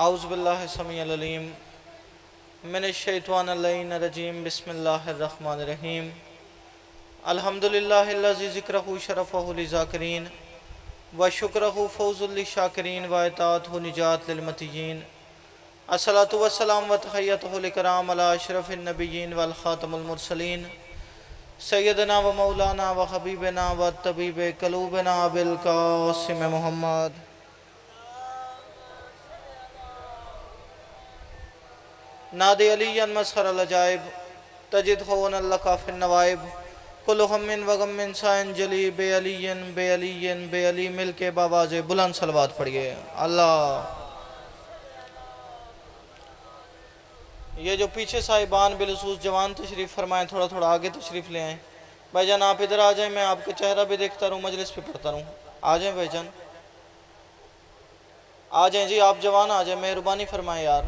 اعوذ باللہ السمیع العلیم من الشیطان اللعین الرجیم بسم اللہ الرحمن الرحیم الحمدللہ الذی ذکرہ شرفہ للذاکرین وشکرہ فوز للشاکرین واطاعتہ نجات للمطیعین الصلاۃ والسلام وتحیتہ الکرام علی اشرف النبیین والخاتم المرسلین سیدنا و مولانا و حبیبنا و طبیب قلوبنا بالقاسم محمد نادی علی مسخر العجائب تجد خون اللہ فی النوائب کل ہم و غم سائن جلی بے علی مل کے باواز بلند صلوات پڑھئے اللہ. یہ جو پیچھے صاحبان بالخصوص جوان تشریف فرمائیں تھوڑا تھوڑا آگے تشریف لے آئیں. بھائی جان آپ ادھر آ جائیں, میں آپ کا چہرہ بھی دیکھتا رہوں, مجلس پہ پڑھتا رہوں. آ جائیں بھائی جان, آ جائیں جی, آپ جوان آ جائیں, مہربانی فرمائیں یار.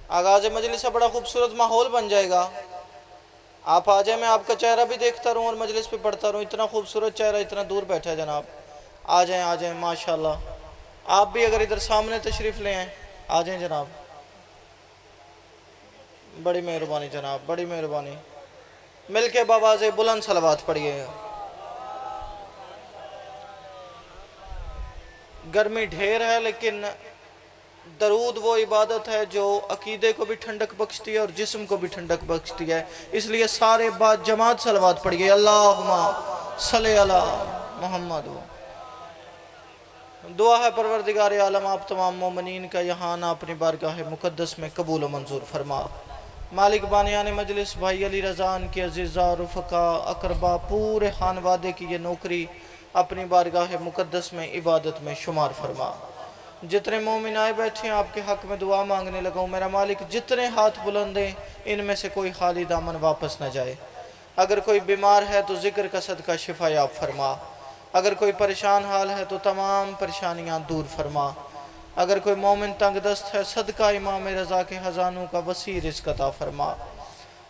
آغاز مجلس سے بڑا خوبصورت ماحول بن جائے گا. آپ آ جائیں, میں آپ کا چہرہ بھی دیکھتا رہوں اور مجلس پہ پڑھتا رہوں. اتنا خوبصورت چہرہ اتنا دور بیٹھا ہے جناب. آ جائیں ماشاءاللہ. آپ بھی اگر ادھر سامنے تشریف لے آئیں, آ جائیں جناب. بڑی مہربانی جناب, بڑی مہربانی. مل کے باواز بلند صلوات پڑھئے. گرمی ڈھیر ہے لیکن درود وہ عبادت ہے جو عقیدے کو بھی ٹھنڈک بخشتی ہے اور جسم کو بھی ٹھنڈک بخشتی ہے. اس لیے سارے بعد جماعت صلوات پڑھئے. اللہم صلی علی محمد. دعا ہے پروردگار عالم آپ تمام مومنین کا یہاں آنا اپنی بارگاہ مقدس میں قبول و منظور فرما. مالک بانیان مجلس بھائی علی رضان کی عزیزہ رفقا اقربا پورے خانوادے کی یہ نوکری اپنی بارگاہ مقدس میں عبادت میں شمار فرما. جتنے مومن آئے بیٹھے ہیں آپ کے حق میں دعا مانگنے لگا. میرا مالک جتنے ہاتھ بلندیں ان میں سے کوئی خالی دامن واپس نہ جائے. اگر کوئی بیمار ہے تو ذکر کا صدقہ شفا یاب فرما. اگر کوئی پریشان حال ہے تو تمام پریشانیاں دور فرما. اگر کوئی مومن تنگ دست ہے صدقہ امام رضا کے خزانوں کا وسیع رزق عطا فرما.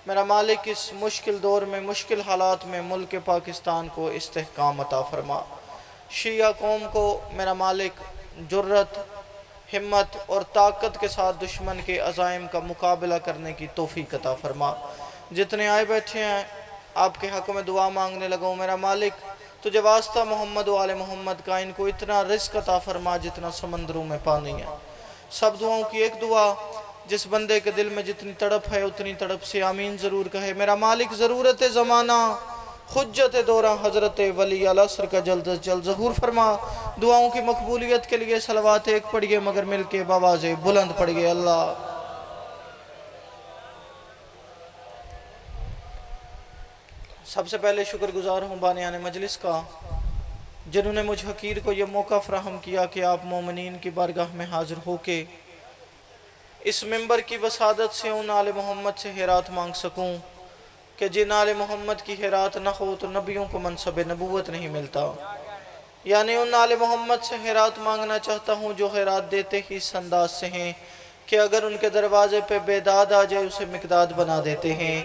میرا مالک اس مشکل دور میں مشکل حالات میں ملک پاکستان کو استحکام عطا فرما. شیعہ قوم کو میرا مالک جرت, ہمت اور طاقت کے ساتھ دشمن کے عزائم کا مقابلہ کرنے کی توفیق عطا فرما. جتنے آئے بیٹھے ہیں آپ کے حق میں دعا مانگنے لگا. میرا مالک تجھے واسطہ محمد و آل محمد کا ان کو اتنا رزق عطا فرما جتنا سمندروں میں پانی ہے. سب دعاؤں کی ایک دعا, جس بندے کے دل میں جتنی تڑپ ہے اتنی تڑپ سے آمین ضرور کہے. میرا مالک ضرورت زمانہ حجت دورہ حضرت ولی العصر کا جلد از جلد ظہور فرما. دعاؤں کی مقبولیت کے لیے صلوات ایک پڑھئے مگر مل کے باواز بلند پڑھئے. اللہ. سب سے پہلے شکر گزار ہوں بانیان مجلس کا جنہوں نے مجھ حقیر کو یہ موقع فراہم کیا کہ آپ مومنین کی بارگاہ میں حاضر ہو کے اس ممبر کی وسادت سے ان آل محمد سے خیرات مانگ سکوں کہ جن آل محمد کی خیرات نہ ہو تو نبیوں کو منصب نبوت نہیں ملتا. یعنی ان آل محمد سے خیرات مانگنا چاہتا ہوں جو خیرات دیتے ہی اس انداز سے ہیں کہ اگر ان کے دروازے پہ بیداد آ جائے اسے مقداد بنا دیتے ہیں,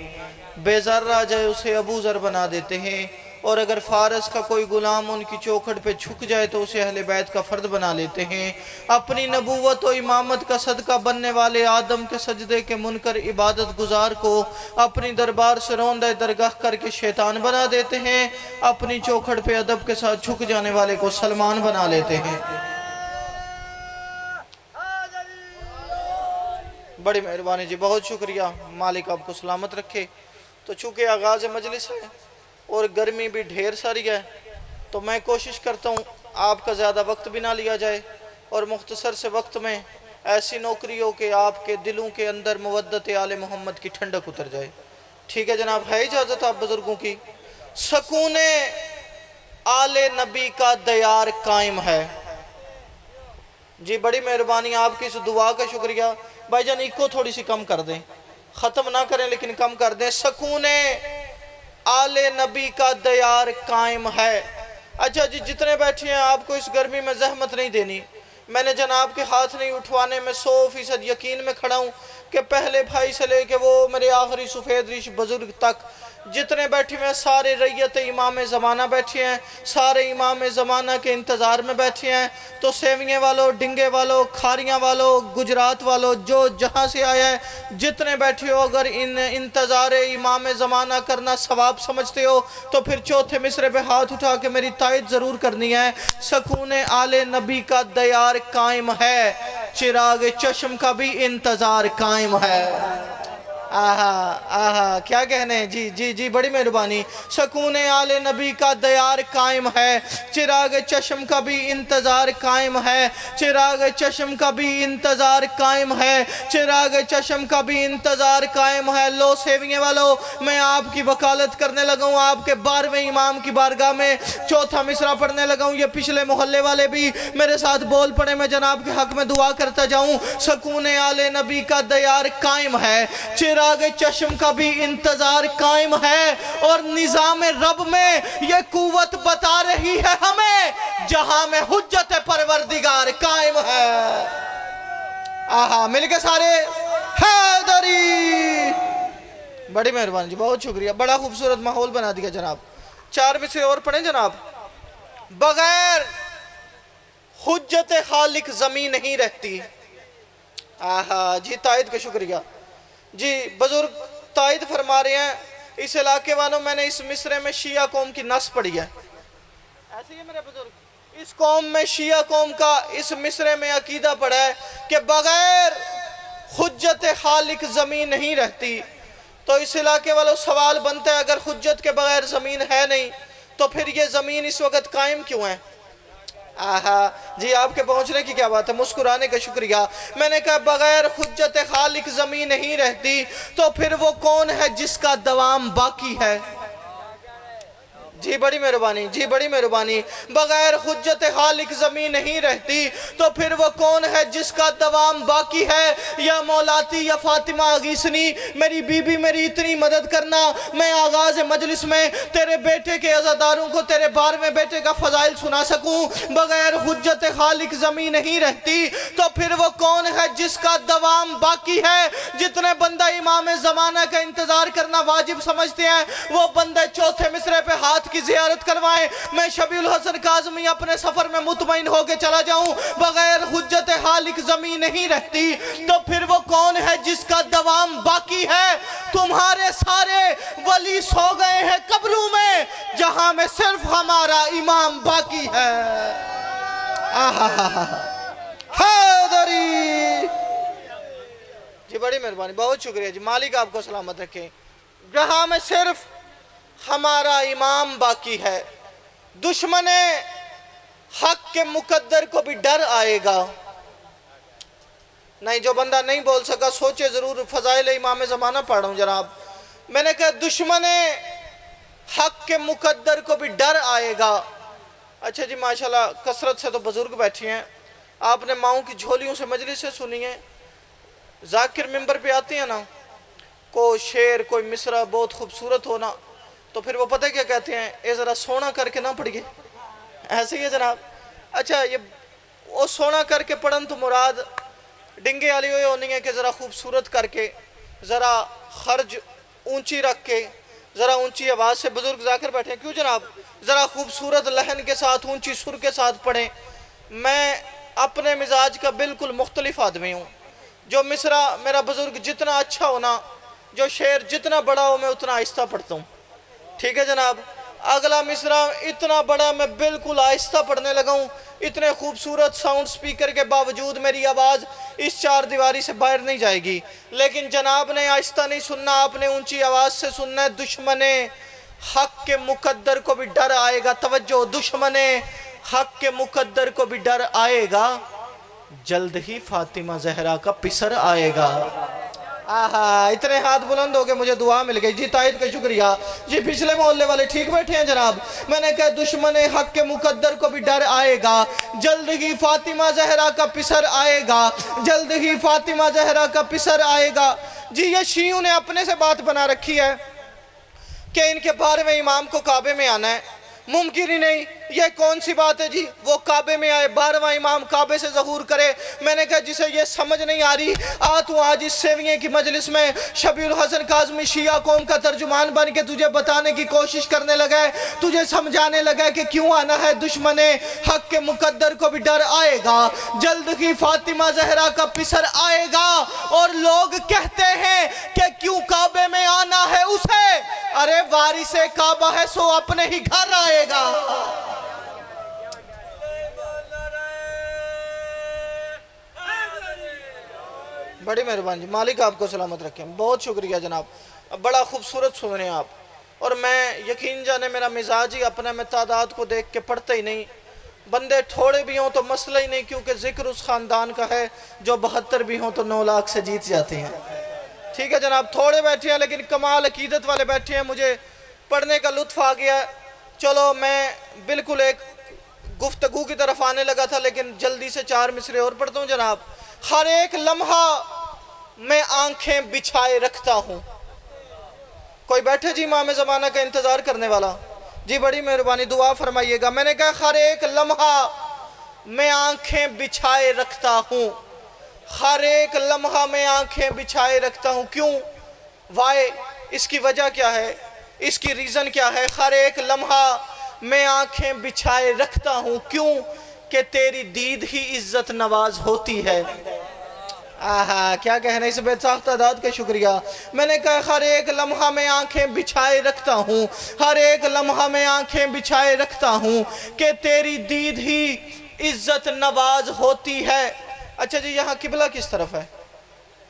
بے ذر آ جائے اسے ابو ذر بنا دیتے ہیں, اور اگر فارس کا کوئی غلام ان کی چوکھٹ پہ جھک جائے تو اسے اہل بیت کا فرد بنا لیتے ہیں. اپنی نبوت و امامت کا صدقہ بننے والے آدم کے سجدے کے منکر عبادت گزار کو اپنی دربار سے روندہ درگاہ کر کے شیطان بنا دیتے ہیں. اپنی چوکھٹ پہ ادب کے ساتھ جھک جانے والے کو سلمان بنا لیتے ہیں. بڑی مہربانی جی, بہت شکریہ. مالک آپ کو سلامت رکھے. تو چونکہ آغاز مجلس ہے اور گرمی بھی ڈھیر ساری ہے تو میں کوشش کرتا ہوں آپ کا زیادہ وقت بھی نہ لیا جائے اور مختصر سے وقت میں ایسی نوکری ہو کہ آپ کے دلوں کے اندر مودت آل محمد کی ٹھنڈک اتر جائے. ٹھیک ہے جناب, ہے اجازت آپ بزرگوں کی؟ سکون آل نبی کا دیار قائم ہے. جی بڑی مہربانی, آپ کی اس دعا کا شکریہ. بھائی جان ایک کو تھوڑی سی کم کر دیں, ختم نہ کریں لیکن کم کر دیں. سکون آل نبی کا دیار قائم ہے. اچھا جی, جتنے بیٹھے ہیں آپ کو اس گرمی میں زحمت نہیں دینی. میں نے جناب کے ہاتھ نہیں اٹھوانے میں 100% یقین میں کھڑا ہوں کہ پہلے بھائی سے لے کے وہ میرے آخری سفید ریش بزرگ تک جتنے بیٹھے ہوئے ہیں سارے رعیت امام زمانہ بیٹھے ہیں، سارے امام زمانہ کے انتظار میں بیٹھے ہیں۔ تو سیویے والو، ڈنگے والو، کھاریاں والو، گجرات والو، جو جہاں سے آیا ہے، جتنے بیٹھے ہو، اگر انتظار امام زمانہ کرنا ثواب سمجھتے ہو تو پھر چوتھے مصرے پہ ہاتھ اٹھا کے میری تائید ضرور کرنی ہے۔ سکون آل نبی کا دیار قائم ہے، چراغ چشم کا بھی انتظار قائم ہے۔ آہا آہا کیا کہنے ہیں، جی جی جی بڑی مہربانی۔ سکون آل نبی کا دیار قائم ہے، چراغ چشم کا بھی انتظار قائم ہے، چراغ چشم کا بھی انتظار قائم ہے، چراغ چشم کا بھی انتظار قائم ہے۔ لو سیویے والو، میں آپ کی وکالت کرنے لگا ہوں آپ کے 12ویں امام کی بارگاہ میں، چوتھا مصرع پڑھنے لگا ہوں۔ یہ پچھلے محلے والے بھی میرے ساتھ بول پڑے، میں جناب کے حق میں دعا کرتا جاؤں۔ سکون آل نبی کا دیار قائم ہے، چراغ چشم کا بھی انتظار قائم ہے، اور نظام رب میں یہ قوت بتا رہی ہے ہمیں، جہاں میں حجت پروردگار قائم ہے۔ آہا مل کے سارے حیدری، بڑی مہربانی جی، بہت شکریہ، بڑا خوبصورت ماحول بنا دیا جناب۔ 4 مصرے اور پڑھیں جناب۔ بغیر حجت خالق زمین نہیں رہتی۔ آہا جی تائید کا شکریہ جی، بزرگ تائید فرما رہے ہیں۔ اس علاقے والوں، میں نے اس مصرے میں شیعہ قوم کی نص پڑھی ہے، ایسے ہی میرے بزرگ، اس قوم میں شیعہ قوم کا اس مصرے میں عقیدہ پڑھا ہے کہ بغیر حجت خالق زمین نہیں رہتی۔ تو اس علاقے والوں سوال بنتا ہے، اگر حجت کے بغیر زمین ہے نہیں تو پھر یہ زمین اس وقت قائم کیوں ہے؟ آہا جی آپ کے پہنچنے کی کیا بات ہے، مسکرانے کا شکریہ۔ میں نے کہا بغیر حجت خالق زمین نہیں رہتی تو پھر وہ کون ہے جس کا دوام باقی ہے؟ جی بڑی مہربانی، جی بڑی مہربانی۔ بغیر حجت خالق زمین نہیں رہتی تو پھر وہ کون ہے جس کا دوام باقی ہے؟ یا مولاتی یا فاطمہ اغیثنی، میری بی بی میری اتنی مدد کرنا، میں آغاز مجلس میں تیرے بیٹے کے عزاداروں کو تیرے 12ویں بیٹے کا فضائل سنا سکوں۔ بغیر حجت خالق زمین نہیں رہتی تو پھر وہ کون ہے جس کا دوام باقی ہے؟ جتنے بندہ امام زمانہ کا انتظار کرنا واجب سمجھتے ہیں، وہ بندے چوتھے مصرے پہ ہاتھ کی زیارت کروائیں۔ میں شبیع الحسن کاظمی اپنے سفر میں مطمئن ہو کے چلا جاؤں۔ بغیر حجت خالق زمین نہیں رہتی تو پھر وہ کون ہے جس کا دوام باقی ہے؟ تمہارے سارے ولی سو گئے ہیں قبروں میں، جہاں میں صرف ہمارا امام باقی ہے۔ حیدری جی بڑی مہربانی، بہت شکریہ جی، مالک آپ کو سلامت رکھیں۔ جہاں میں صرف ہمارا امام باقی ہے۔ دشمن حق کے مقدر کو بھی ڈر آئے گا۔ نہیں، جو بندہ نہیں بول سکا سوچے ضرور، فضائل امام زمانہ پڑھ رہا ہوں جناب۔ میں نے کہا دشمن حق کے مقدر کو بھی ڈر آئے گا۔ اچھا جی ماشاءاللہ کثرت سے تو بزرگ بیٹھے ہیں، آپ نے ماؤں کی جھولیوں سے مجلس سے سنی ہے۔ ذاکر ممبر پہ آتے ہیں نا، کوئی شعر کوئی مصرع بہت خوبصورت ہونا تو پھر وہ پتہ کیا کہتے ہیں، اے ذرا سونا کر کے نہ پڑھیے، ایسے ہی ہے جناب۔ اچھا یہ وہ سونا کر کے پڑھن تو مراد ڈنگے والی ہوئے ہونی ہے کہ ذرا خوبصورت کر کے، ذرا خرج اونچی رکھ کے، ذرا اونچی آواز سے بزرگ ذاکر بیٹھے ہیں، کیوں جناب؟ ذرا خوبصورت لحن کے ساتھ اونچی سر کے ساتھ پڑھیں۔ میں اپنے مزاج کا بالکل مختلف آدمی ہوں۔ جو مصرع میرا بزرگ جتنا اچھا ہونا، جو شعر جتنا بڑا ہو میں اتنا آہستہ پڑھتا ہوں، ٹھیک ہے جناب؟ اگلا مصرع اتنا بڑا میں بالکل آہستہ پڑھنے لگا ہوں۔ اتنے خوبصورت ساؤنڈ سپیکر کے باوجود میری آواز اس 4 دیواری سے باہر نہیں جائے گی، لیکن جناب نے آہستہ نہیں سننا، آپ نے اونچی آواز سے سننا ہے۔ دشمن حق کے مقدر کو بھی ڈر آئے گا، توجہ، دشمن حق کے مقدر کو بھی ڈر آئے گا، جلد ہی فاطمہ زہرا کا پسر آئے گا۔ آہا اتنے ہاتھ بلند ہو کے مجھے دعا مل گئی جی، تائید کا شکریہ جی۔ پچھلے محلے والے ٹھیک بیٹھے ہیں جناب؟ میں نے کہا دشمن حق کے مقدر کو بھی ڈر آئے گا، جلد ہی فاطمہ زہرا کا پسر آئے گا، جلد ہی فاطمہ زہرا کا پسر آئے گا۔ جی یہ شیعوں نے اپنے سے بات بنا رکھی ہے کہ ان کے 12ویں امام کو کعبے میں آنا ہے، ممکن ہی نہیں۔ یہ کون سی بات ہے جی؟ وہ کعبے میں آئے، 12واں امام کعبے سے ظہور کرے۔ میں نے کہا جسے یہ سمجھ نہیں آ رہی، تو آج اس سیویے کی مجلس میں شبیع الحسن کاظمی شیعہ قوم کا ترجمان بن کے تجھے بتانے کی کوشش کرنے لگا ہے، تجھے سمجھانے لگا ہے کہ کیوں آنا ہے دشمن حق کے مقدر کو بھی ڈر آئے گا، جلد ہی فاطمہ زہرا کا پسر آئے گا، اور لوگ کہتے ہیں کہ کیوں کعبے میں آنا ہے اسے؟ ارے وارث کعبہ ہے سو اپنے ہی گھر آئے گا۔ بڑی مہربانی، مالک آپ کو سلامت رکھیں، بہت شکریہ جناب، بڑا خوبصورت سن رہے ہیں آپ، اور میں یقین جانے میرا مزاج ہی اپنا، میں تعداد کو دیکھ کے پڑھتا ہی نہیں، بندے تھوڑے بھی ہوں تو مسئلہ ہی نہیں، کیونکہ ذکر اس خاندان کا ہے جو 72 بھی ہوں تو 9 لاکھ سے جیت جاتے ہیں۔ ٹھیک ہے جناب، تھوڑے بیٹھے ہیں لیکن کمال عقیدت والے بیٹھے ہیں، مجھے پڑھنے کا لطف آ گیا ہے۔ چلو میں بالکل ایک گفتگو کی طرف آنے لگا تھا، لیکن جلدی سے 4 مصرے اور پڑھتا ہوں جناب۔ ہر ایک لمحہ میں آنکھیں بچھائے رکھتا ہوں۔ کوئی بیٹھے جی امام زمانہ کا انتظار کرنے والا؟ جی بڑی مہربانی دعا فرمائیے گا۔ میں نے کہا ہر ایک لمحہ میں آنکھیں بچھائے رکھتا ہوں، ہر ایک لمحہ میں آنکھیں بچھائے رکھتا ہوں۔ کیوں؟ وائے، اس کی وجہ کیا ہے؟ اس کی ریزن کیا ہے؟ ہر ایک لمحہ میں آنکھیں بچھائے رکھتا ہوں، کیوں؟ کہ تیری دید ہی عزت نواز ہوتی ہے۔ کیا کہنے اس بے ساختہ تعداد کا شکریہ۔ میں نے کہا ہر ایک لمحہ میں آنکھیں بچھائے رکھتا ہوں، ہر ایک لمحہ میں آنکھیں بچھائے رکھتا ہوں کہ تیری دید ہی عزت نواز ہوتی ہے۔ اچھا جی، یہاں قبلہ کس طرف ہے؟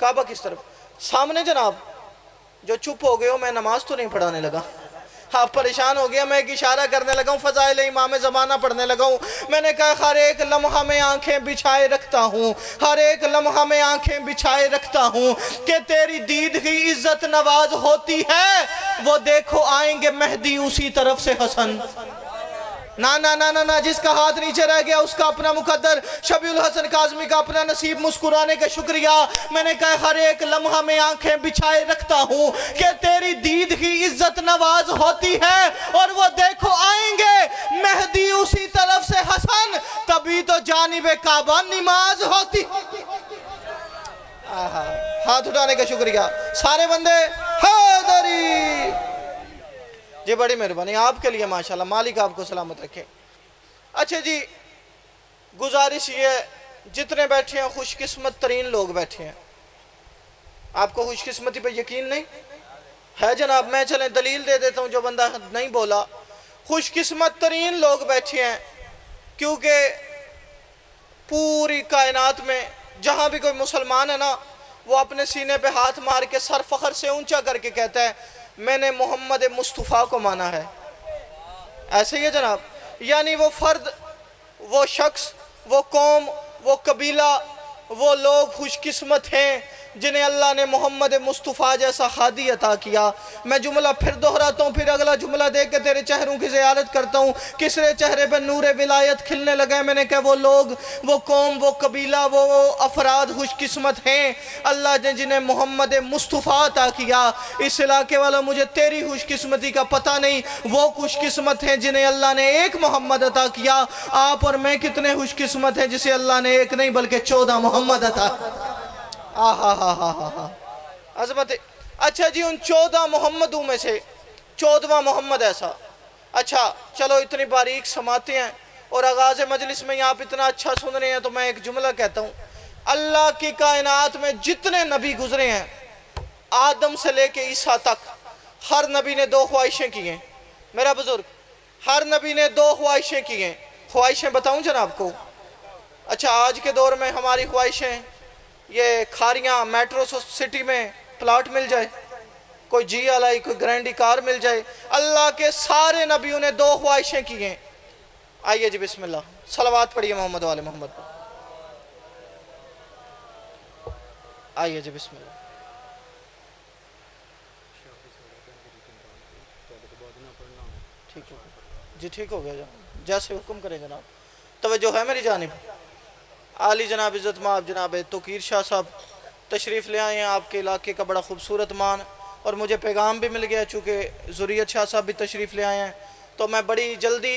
کعبہ کس طرف؟ سامنے جناب۔ جو چپ ہو گئے ہو، میں نماز تو نہیں پڑھانے لگا، آپ پریشان ہو گیا، میں ایک اشارہ کرنے لگا ہوں، فضائل امام زمانہ پڑھنے لگا ہوں۔ میں نے کہا ہر ایک لمحہ میں آنکھیں بچھائے رکھتا ہوں، ہر ایک لمحہ میں آنکھیں بچھائے رکھتا ہوں کہ تیری دید کی عزت نواز ہوتی ہے۔ وہ دیکھو آئیں گے مہدی اسی طرف سے حسن۔ نا نا نا نا نا، جس کا ہاتھ نیچے رہ گیا اس کا اپنا مقدر، شبیع الحسن کاظمی کا اپنا نصیب، مسکرانے کا شکریہ۔ میں نے کہا ہر ایک لمحہ میں آنکھیں بچھائے رکھتا ہوں کہ تیری دید کی عزت نواز ہوتی ہے، اور وہ دیکھو آئیں گے مہدی اسی طرف سے حسن، تبھی تو جانب کعبہ نماز ہوتی۔ ہاتھ اٹھانے کا شکریہ سارے بندے، حیدری۔ جی بڑی مہربانی آپ کے لیے، ماشاءاللہ، مالک آپ کو سلامت رکھے۔ اچھا جی، گزارش یہ جتنے بیٹھے ہیں خوش قسمت ترین لوگ بیٹھے ہیں، آپ کو خوش قسمتی پہ یقین نہیں ہے جناب؟ میں چلیں دلیل دے دیتا ہوں، جو بندہ نہیں بولا۔ خوش قسمت ترین لوگ بیٹھے ہیں، کیونکہ پوری کائنات میں جہاں بھی کوئی مسلمان ہے نا، وہ اپنے سینے پہ ہاتھ مار کے سر فخر سے اونچا کر کے کہتا ہے میں نے محمد مصطفیٰ کو مانا ہے۔ ایسے ہی ہے جناب، یعنی وہ فرد، وہ شخص، وہ قوم، وہ قبیلہ، وہ لوگ خوش قسمت ہیں جنہیں اللہ نے محمد مصطفیٰ جیسا ہادی عطا کیا۔ میں جملہ پھر دہراتا ہوں، پھر اگلا جملہ دیکھ کے تیرے چہروں کی زیارت کرتا ہوں، کسرے چہرے پہ نور ولایت کھلنے لگا ہے۔ میں نے کہا وہ لوگ، وہ قوم، وہ قبیلہ، وہ افراد خوش قسمت ہیں اللہ نے جنہیں محمد مصطفیٰ عطا کیا۔ اس علاقے والا مجھے تیری خوش قسمتی کا پتہ نہیں، وہ خوش قسمت ہیں جنہیں اللہ نے ایک محمد عطا کیا۔ آپ اور میں کتنے خوش قسمت ہیں جسے اللہ نے ایک نہیں بلکہ 14 محمد عطا۔ عظمت۔ اچھا جی، ان 14 محمدوں میں سے 14واں محمد ایسا۔ اچھا چلو اتنی باریک سماتے ہیں، اور آغاز مجلس میں آپ اتنا اچھا سن رہے ہیں تو میں ایک جملہ کہتا ہوں۔ اللہ کی کائنات میں جتنے نبی گزرے ہیں، آدم سے لے کے عیسیٰ تک، ہر نبی نے 2 خواہشیں کی ہیں۔ میرا بزرگ، ہر نبی نے 2 خواہشیں کی ہیں۔ خواہشیں بتاؤں جناب کو؟ اچھا آج کے دور میں ہماری خواہشیں یہ کھاریاں، میٹرو سٹی میں پلاٹ مل جائے، کوئی جی آلائی، کوئی گرینڈی کار مل جائے۔ اللہ کے سارے نبیوں نے 2 خواہشیں کی ہیں۔ آئیے جی بسم اللہ، صلوات پڑھیے محمد والے محمد پر۔ آئیے جی بسم اللہ۔ ٹھیک ہو گیا جی، ٹھیک ہو گیا جیسے حکم کریں جناب۔ توجہ ہے میری جانب؟ عالی جناب عزت مآب جناب توقیر شاہ صاحب تشریف لے آئے ہیں، آپ کے علاقے کا بڑا خوبصورت مان، اور مجھے پیغام بھی مل گیا چونکہ ذریت شاہ صاحب بھی تشریف لے آئے ہیں، تو میں بڑی جلدی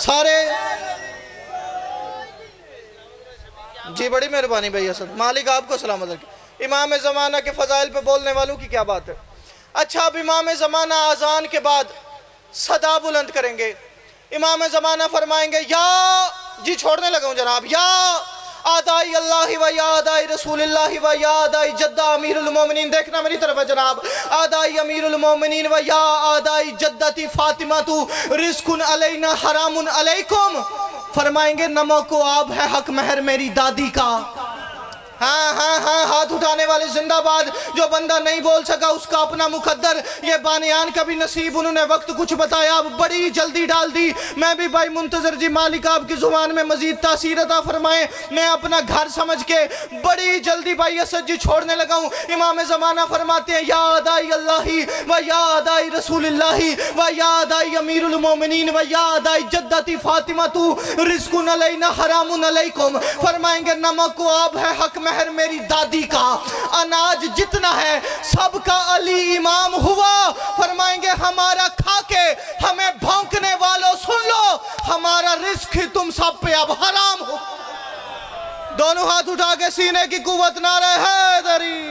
سارے جی بڑی مہربانی بھائی اسد مالک آپ کو سلامت رکھے۔ امام زمانہ کے فضائل پہ بولنے والوں کی کیا بات ہے۔ اچھا اب امام زمانہ آذان کے بعد صدا بلند کریں گے۔ امام زمانہ فرمائیں گے یا جی چھوڑنے لگا ہوں جناب، یا آدائی اللہ و یا آدائی رسول اللہ و یا آدائی جدہ امیر المومنین، دیکھنا میری طرف ہے جناب، آدائی امیر المومنین و یا آدائی جدتی فاطمہ تو رزق علینا حرام علیکم، فرمائیں گے نمک و آب ہے حق مہر میری دادی کا۔ ہاں ہاں ہاں ہاتھ اٹھانے والے زندہ باد، جو بندہ نہیں بول سکا اس کا اپنا مقدر، یہ بانیان کا بھی نصیب، انہوں نے وقت کچھ بتایا اب بڑی جلدی ڈال دی، میں بھی بھائی منتظر جی مالک آپ کی زبان میں مزید تاثیر عطا فرمائیں، میں اپنا گھر سمجھ کے بڑی جلدی بھائی اسد جی چھوڑنے لگا ہوں۔ امام زمانہ فرماتے ہیں یا آدائی اللہ و یا آدائی رسول اللہ و یا آدائی امیر المومنین و یا آدائی جدتی فاطمہ تو رزق علینا حرام علیکم، فرمائیں گے نمک و آب ہے حق مہر میری دادی کا، اناج جتنا ہے سب کا علی امام ہوا، فرمائیں گے ہمارا کھا کے ہمیں بھونکنے والوں سن لو، ہمارا رزق ہی تم سب پہ اب حرام ہو۔ دونوں ہاتھ اٹھا کے سینے کی قوت نعرہ حیدری۔